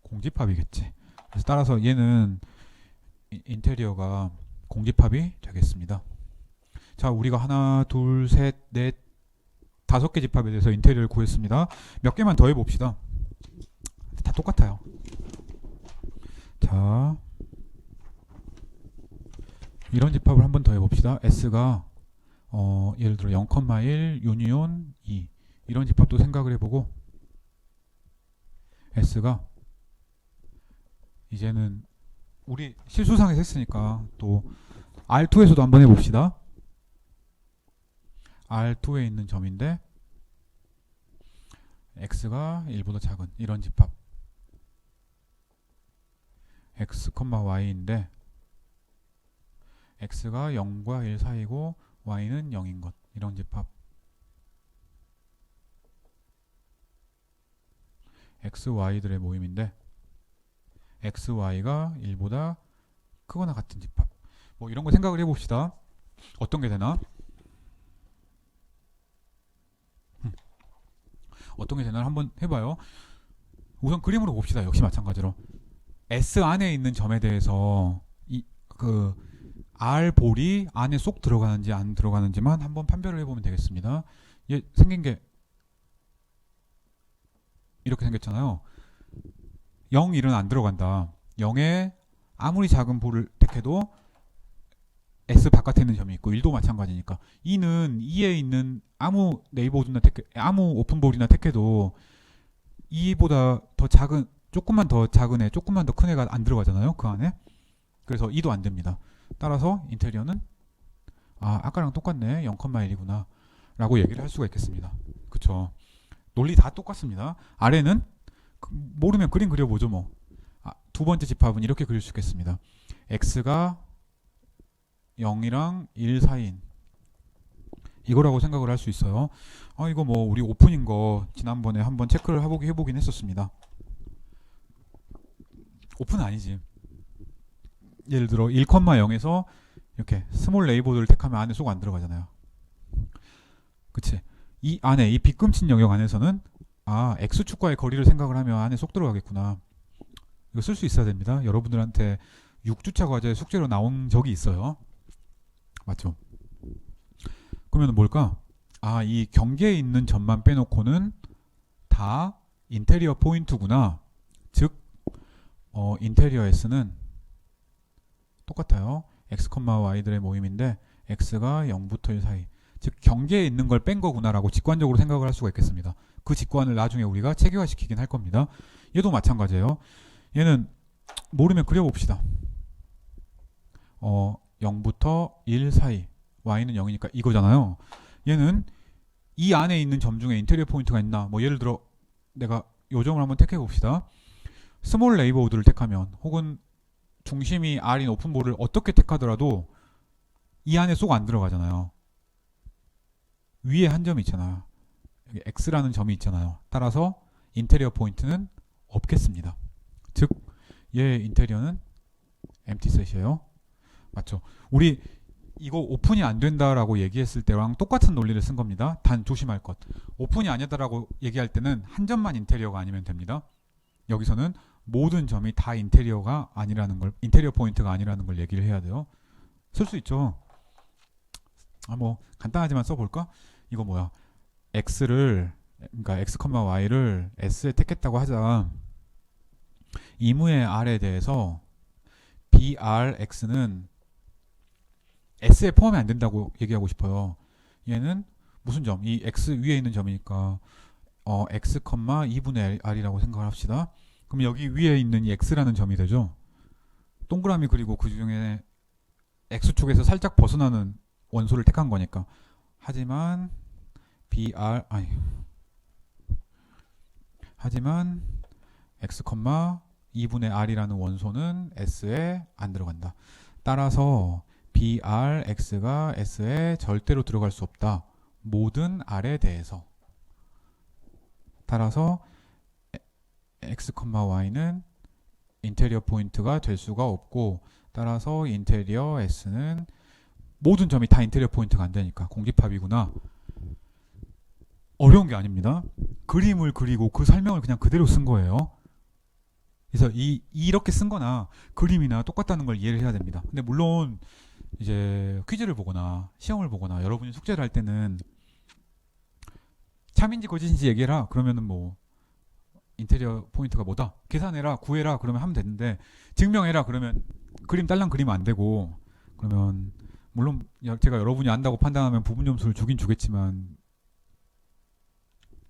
공집합이겠지. 그래서 따라서 얘는 인테리어가 공집합이 되겠습니다. 자, 우리가 하나, 둘, 셋, 넷, 5개 집합에 대해서 인테리어를 구했습니다. 몇 개만 더 해봅시다. 다 똑같아요. 자, 이런 집합을 한 번 더 해봅시다. S가 예를 들어 0,1 유니온 2 이런 집합도 생각을 해보고 S가 이제는 우리 실수상에서 했으니까 또 R2에서도 한번 해봅시다. R2에 있는 점인데 X가 1보다 작은 이런 집합 X, Y인데 X가 0과 1 사이고 Y는 0인 것 이런 집합 X, Y들의 모임인데 X, Y가 1보다 크거나 같은 집합 뭐 이런 거 생각을 해봅시다. 어떤 게 되나? 어떤 게 되나 한번 해봐요. 우선 그림으로 봅시다. 역시 마찬가지로 S 안에 있는 점에 대해서 R 볼이 안에 쏙 들어가는지 안 들어가는지만 한번 판별을 해보면 되겠습니다. 얘 생긴 게 이렇게 생겼잖아요. 0, 1은 안 들어간다. 0에 아무리 작은 볼을 택해도 S 바깥에 있는 점이 있고 1도 마찬가지니까 2는 2에 있는 아무 네이버보드나 아무 오픈볼이나 택해도 2보다 더 작은 조금만 더 작은 애 조금만 더 큰 애가 안 들어가잖아요 그 안에. 그래서 2도 안 됩니다. 따라서 인테리어는 아까랑 똑같네 0,1이구나 라고 얘기를 할 수가 있겠습니다. 그쵸. 논리 다 똑같습니다. 아래는 모르면 그림 그려보죠 뭐. 두 번째 집합은 이렇게 그릴 수 있겠습니다. x가 0이랑 1 사이인 이거라고 생각을 할 수 있어요. 이거 뭐 우리 오픈인 거 지난번에 한번 체크를 해보긴 했었습니다. 오픈은 아니지. 예를 들어 1,0에서 이렇게 스몰 레이보드를 택하면 안에 쏙 안 들어가잖아요. 그치? 이 안에 이 빗금친 영역 안에서는 x축과의 거리를 생각을 하면 안에 쏙 들어가겠구나. 이거 쓸 수 있어야 됩니다. 여러분들한테 6주차 과제 숙제로 나온 적이 있어요. 맞죠? 그러면 뭘까? 이 경계에 있는 점만 빼놓고는 다 인테리어 포인트구나. 즉 인테리어 S는 똑같아요. x, y들의 모임인데 x가 0부터 1 사이. 즉 경계에 있는 걸 뺀 거구나라고 직관적으로 생각을 할 수가 있겠습니다. 그 직관을 나중에 우리가 체계화시키긴 할 겁니다. 얘도 마찬가지예요. 얘는 모르면 그려봅시다. 0부터 1 사이 y는 0이니까 이거잖아요. 얘는 이 안에 있는 점 중에 인테리어 포인트가 있나. 뭐 예를 들어 내가 요 점을 한번 택해 봅시다. 스몰 레이보드를 택하면 혹은 중심이 R인 오픈볼을 어떻게 택하더라도 이 안에 쏙 안 들어가잖아요. 위에 한 점이 있잖아요. 여기 X라는 점이 있잖아요. 따라서 인테리어 포인트는 없겠습니다. 즉 얘 인테리어는 empty set이에요. 맞죠? 우리 이거 오픈이 안 된다라고 얘기했을 때랑 똑같은 논리를 쓴 겁니다. 단 조심할 것. 오픈이 아니다라고 얘기할 때는 한 점만 인테리어가 아니면 됩니다. 여기서는 모든 점이 다 인테리어가 아니라는 걸, 인테리어 포인트가 아니라는 걸 얘기를 해야 돼요. 쓸 수 있죠. 뭐 간단하지만 써볼까? 이거 뭐야? 그러니까 x, y를 s에 택했다고 하자. 이무의 r에 대해서 brx는 s에 포함이 안 된다고 얘기하고 싶어요. 얘는 무슨 점? 이 x 위에 있는 점이니까 x, 2분의 r이라고 생각을 합시다. 그럼 여기 위에 있는 이 x라는 점이 되죠. 동그라미 그리고 그 중에 x축에서 살짝 벗어나는 원소를 택한 거니까. 하지만 x, 2분의 r이라는 원소는 s에 안 들어간다. 따라서 brx가 s에 절대로 들어갈 수 없다. 모든 r에 대해서. 따라서 x, y는 인테리어 포인트가 될 수가 없고, 따라서 인테리어 s는 모든 점이 다 인테리어 포인트가 안 되니까 공집합이구나. 어려운 게 아닙니다. 그림을 그리고 그 설명을 그냥 그대로 쓴 거예요. 그래서 이렇게 쓴 거나 그림이나 똑같다는 걸 이해를 해야 됩니다. 근데 물론 이제 퀴즈를 보거나 시험을 보거나 여러분이 숙제를 할 때는 참인지 거짓인지 얘기해라 그러면은 뭐 인테리어 포인트가 뭐다 계산해라 구해라 그러면 하면 되는데, 증명해라 그러면 그림 딸랑 그리면 안 되고, 그러면 물론 제가 여러분이 안다고 판단하면 부분 점수를 주긴 주겠지만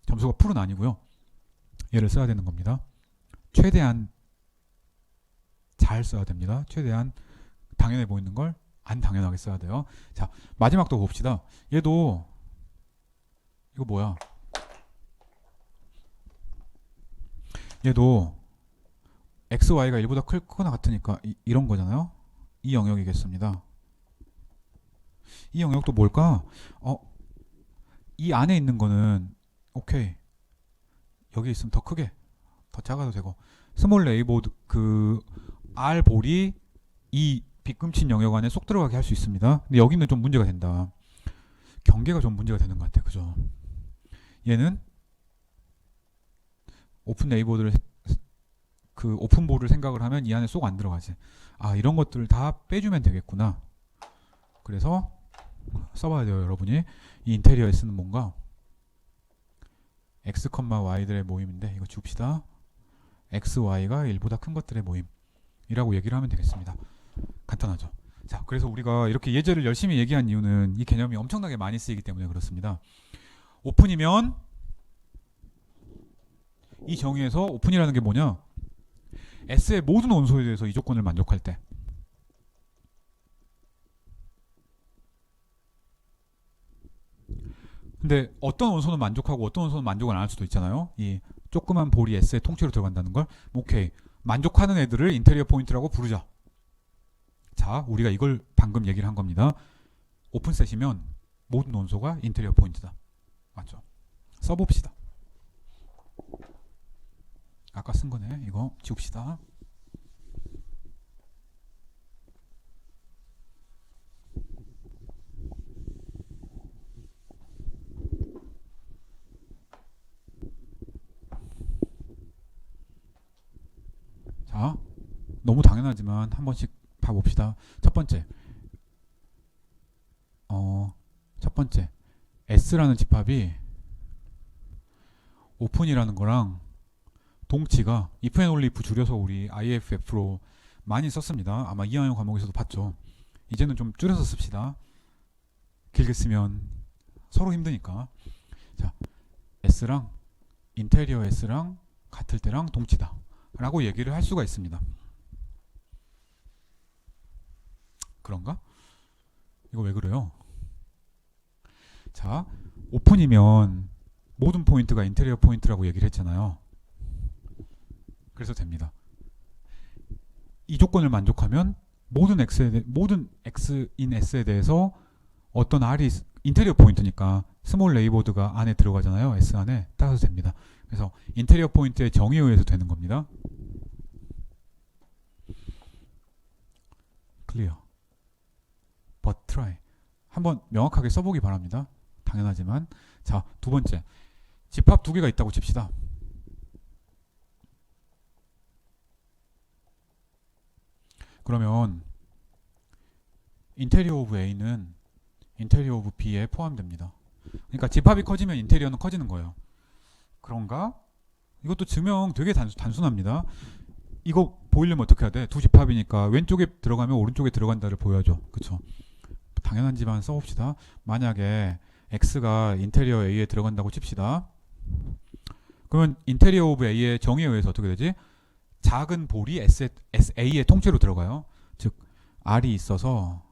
점수가 풀은 아니고요. 얘를 써야 되는 겁니다. 최대한 잘 써야 됩니다. 최대한 당연해 보이는 걸 안 당연하게 써야 돼요. 자, 마지막도 봅시다. 얘도 이거 뭐야? 얘도 x, y가 1보다 크거나 같으니까 이런 거잖아요. 이 영역이겠습니다. 이 영역도 뭘까? 이 안에 있는 거는 오케이. 여기 있으면 더 크게, 더 작아도 되고, 스몰 레이보드 그 R 볼이 이 빗금친 영역 안에 쏙 들어가게 할 수 있습니다. 근데 여기는 좀 문제가 된다. 경계가 좀 문제가 되는 것 같아. 그죠? 얘는 오픈 레이보드를 그 오픈볼을 생각을 하면 이 안에 쏙 안 들어가지. 이런 것들을 다 빼주면 되겠구나. 그래서 써봐야 돼요, 여러분이. 이 인테리어 S는 뭔가 x, y들의 모임인데 이거 지웁시다. x, y가 1보다 큰 것들의 모임이라고 얘기를 하면 되겠습니다. 간단하죠. 자, 그래서 우리가 이렇게 예제를 열심히 얘기한 이유는 이 개념이 엄청나게 많이 쓰이기 때문에 그렇습니다. 오픈이면 이 정의에서 오픈이라는 게 뭐냐? S의 모든 원소에 대해서 이 조건을 만족할 때. 근데 어떤 원소는 만족하고 어떤 원소는 만족을 안 할 수도 있잖아요. 이 조그만 볼이 S의 통째로 들어간다는 걸. 오케이. 만족하는 애들을 인테리어 포인트라고 부르자. 자, 우리가 이걸 방금 얘기를 한 겁니다. 오픈셋이면 모든 원소가 인테리어 포인트다. 맞죠? 써봅시다. 아까 쓴 거네. 이거 지웁시다. 자, 너무 당연하지만 한 번씩 봐봅시다. 첫 번째, 첫 번째 S라는 집합이 오픈이라는 거랑 동치가 if and only if 줄여서 우리 IFF로 많이 썼습니다. 아마 2학년 과목에서도 봤죠. 이제는 좀 줄여서 씁시다. 길게 쓰면 서로 힘드니까. 자, S랑 인테리어 S랑 같을 때랑 동치다 라고 얘기를 할 수가 있습니다. 그런가? 이거 왜 그래요? 자, 오픈이면 모든 포인트가 인테리어 포인트라고 얘기를 했잖아요. 그래서 됩니다. 이 조건을 만족하면 모든 X인 S에 대해서 어떤 R이 인테리어 포인트니까 스몰 레이보드가 안에 들어가잖아요. S 안에. 따라서 됩니다. 그래서 인테리어 포인트의 정의에 의해서 되는 겁니다. 클리어. But try. 한번 명확하게 써보기 바랍니다. 당연하지만. 자, 두 번째. 집합 두 개가 있다고 칩시다. 그러면 인테리어 오브 A는 인테리어 오브 B에 포함됩니다. 그러니까 집합이 커지면 인테리어는 커지는 거예요. 그런가? 이것도 증명 되게 단순합니다. 이거 보이려면 어떻게 해야 돼? 두 집합이니까 왼쪽에 들어가면 오른쪽에 들어간다를 보여줘. 그쵸? 당연한지만 써봅시다. 만약에 X가 인테리어 A에 들어간다고 칩시다. 그러면 인테리어 오브 A의 정의에 의해서 어떻게 되지? 작은 볼이 A의 통째로 들어가요. 즉 R이 있어서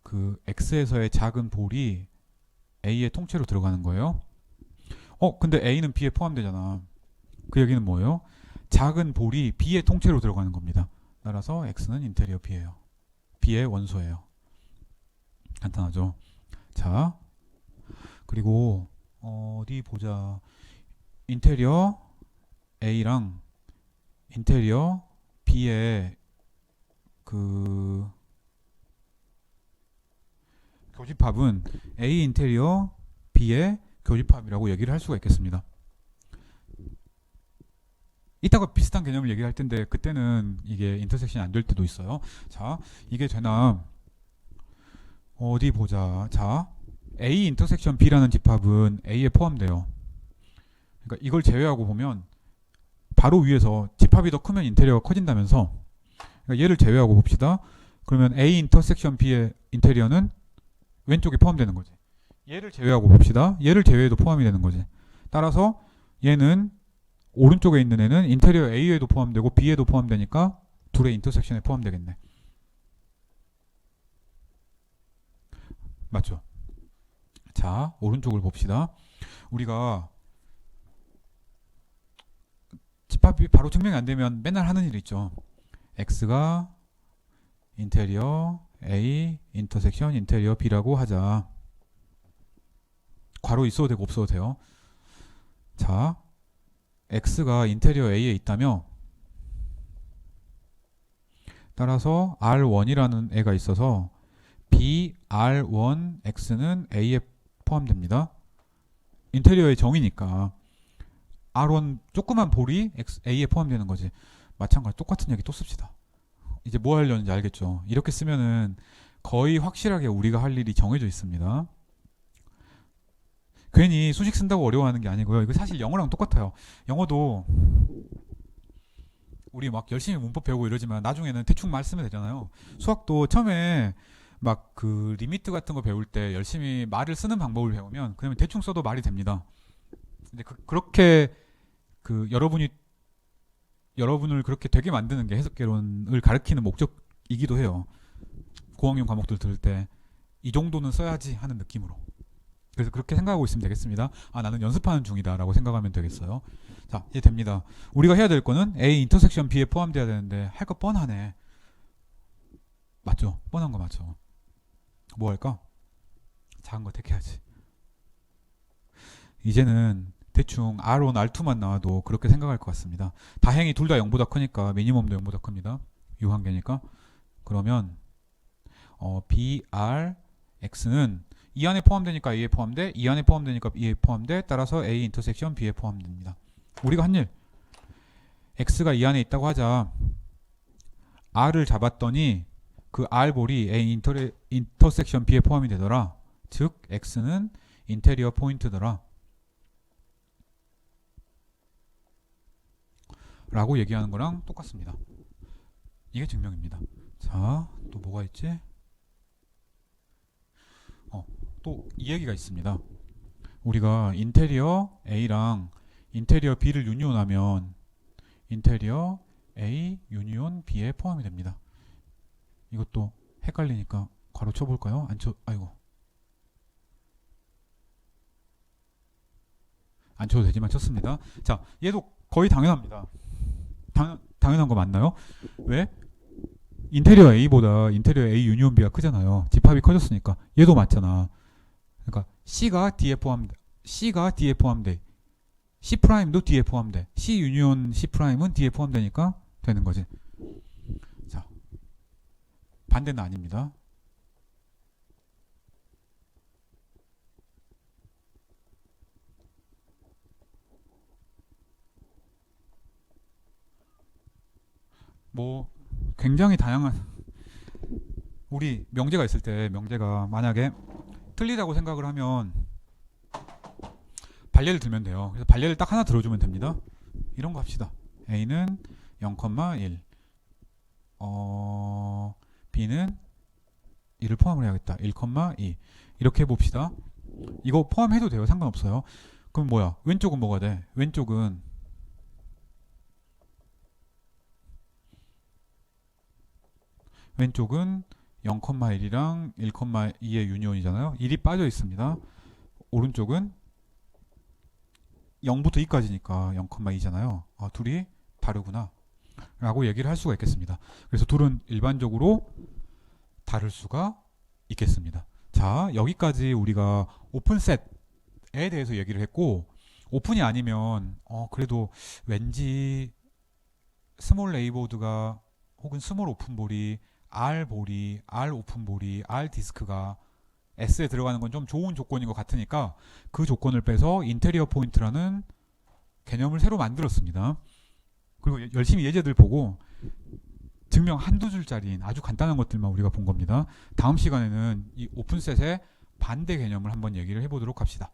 그 X에서의 작은 볼이 A의 통째로 들어가는 거예요. 근데 A는 B에 포함되잖아. 그 얘기는 뭐예요? 작은 볼이 B의 통째로 들어가는 겁니다. 따라서 X는 인테리어 B예요. B의 원소예요. 간단하죠. 자, 그리고 어디 보자. 인테리어 A랑 인테리어 B의 그 교집합은 A 인테리어 B의 교집합이라고 얘기를 할 수가 있겠습니다. 이따가 비슷한 개념을 얘기할 텐데 그때는 이게 인터섹션이 안 될 때도 있어요. 자, 이게 되나 어디 보자. 자, A 인터섹션 B라는 집합은 A에 포함돼요. 그러니까 이걸 제외하고 보면 바로 위에서 집합이 더 크면 인테리어가 커진다면서, 그러니까 얘를 제외하고 봅시다. 그러면 A 인터섹션 B의 인테리어는 왼쪽에 포함되는 거지. 얘를 제외하고 봅시다. 얘를 제외해도 포함이 되는 거지. 따라서 얘는 오른쪽에 있는 애는 인테리어 A에도 포함되고 B에도 포함되니까 둘의 인터섹션에 포함되겠네. 맞죠? 자, 오른쪽을 봅시다. 우리가 집합이 바로 증명이 안 되면 맨날 하는 일 있죠. X가 인테리어 A 인터섹션 인테리어 B라고 하자. 괄호 있어도 되고 없어도 돼요. 자, X가 인테리어 A에 있다며 따라서 R1이라는 애가 있어서 BR1X는 A에 포함됩니다. 인테리어의 정의니까 R1 조그만 볼이 A에 포함되는 거지. 마찬가지 똑같은 얘기 또 씁시다. 이제 뭐 하려는지 알겠죠. 이렇게 쓰면은 거의 확실하게 우리가 할 일이 정해져 있습니다. 괜히 수식 쓴다고 어려워하는 게 아니고요. 이거 사실 영어랑 똑같아요. 영어도 우리 막 열심히 문법 배우고 이러지만 나중에는 대충 말 쓰면 되잖아요. 수학도 처음에 막 그 리미트 같은 거 배울 때 열심히 말을 쓰는 방법을 배우면 그러면 대충 써도 말이 됩니다. 근데 그렇게 그 여러분을 그렇게 되게 만드는 게 해석개론을 가르치는 목적이기도 해요. 고학년 과목들 들을 때 이 정도는 써야지 하는 느낌으로. 그래서 그렇게 생각하고 있으면 되겠습니다. 아, 나는 연습하는 중이다 라고 생각하면 되겠어요. 자, 이제 됩니다. 우리가 해야 될 거는 A 인터섹션 B에 포함돼야 되는데 할 거 뻔하네. 맞죠? 뻔한 거 맞죠? 뭐 할까? 작은 거 택해야지. 이제는 대충 R1, R2만 나와도 그렇게 생각할 것 같습니다. 다행히 둘 다 0보다 크니까 미니멈도 0보다 큽니다. 유한계니까. 그러면 BR, X는 이 안에 포함되니까 A에 포함돼, 이 안에 포함되니까 B에 포함돼, 따라서 A 인터섹션 B에 포함됩니다. 우리가 한 일, X가 이 안에 있다고 하자. R을 잡았더니 그 R 볼이 A 인터섹션 B에 포함이 되더라. 즉 X는 인테리어 포인트더라 라고 얘기하는 거랑 똑같습니다. 이게 증명입니다. 자, 또 뭐가 있지? 또 이 얘기가 있습니다. 우리가 인테리어 A랑 인테리어 B를 유니온하면 인테리어 A 유니온 B에 포함이 됩니다. 이것도 헷갈리니까 괄호 쳐볼까요? 아이고. 안 쳐도 되지만 쳤습니다. 자, 얘도 거의 당연합니다. 당연한 거 맞나요? 왜? 인테리어 A보다 인테리어 A 유니온 B가 크잖아요. 집합이 커졌으니까. 얘도 맞잖아. 그러니까 C가 D에 포함돼. C 프라임도 D에 포함돼. C 유니온 C 프라임은 D에 포함되니까 되는 거지. 자, 반대는 아닙니다. 뭐 굉장히 다양한 우리 명제가 있을 때 명제가 만약에 틀리다고 생각을 하면 반례를 들면 돼요. 그래서 반례를 딱 하나 들어주면 됩니다. 이런 거 합시다. A는 0,1 B는 1을 포함을 해야겠다. 1,2 이렇게 해봅시다. 이거 포함해도 돼요. 상관없어요. 그럼 뭐야? 왼쪽은 뭐가 돼? 왼쪽은 0,1이랑 1,2의 유니온이잖아요. 1이 빠져 있습니다. 오른쪽은 0부터 2까지니까 0,2잖아요. 아, 둘이 다르구나 라고 얘기를 할 수가 있겠습니다. 그래서 둘은 일반적으로 다를 수가 있겠습니다. 자, 여기까지 우리가 오픈셋에 대해서 얘기를 했고, 오픈이 아니면 그래도 왠지 스몰 레이보드가 혹은 스몰 오픈볼이 R 볼이 R 오픈볼이 R 디스크가 S에 들어가는 건 좀 좋은 조건인 것 같으니까 그 조건을 빼서 인테리어 포인트라는 개념을 새로 만들었습니다. 그리고 열심히 예제들 보고 증명 한두 줄짜리인 아주 간단한 것들만 우리가 본 겁니다. 다음 시간에는 이 오픈셋의 반대 개념을 한번 얘기를 해보도록 합시다.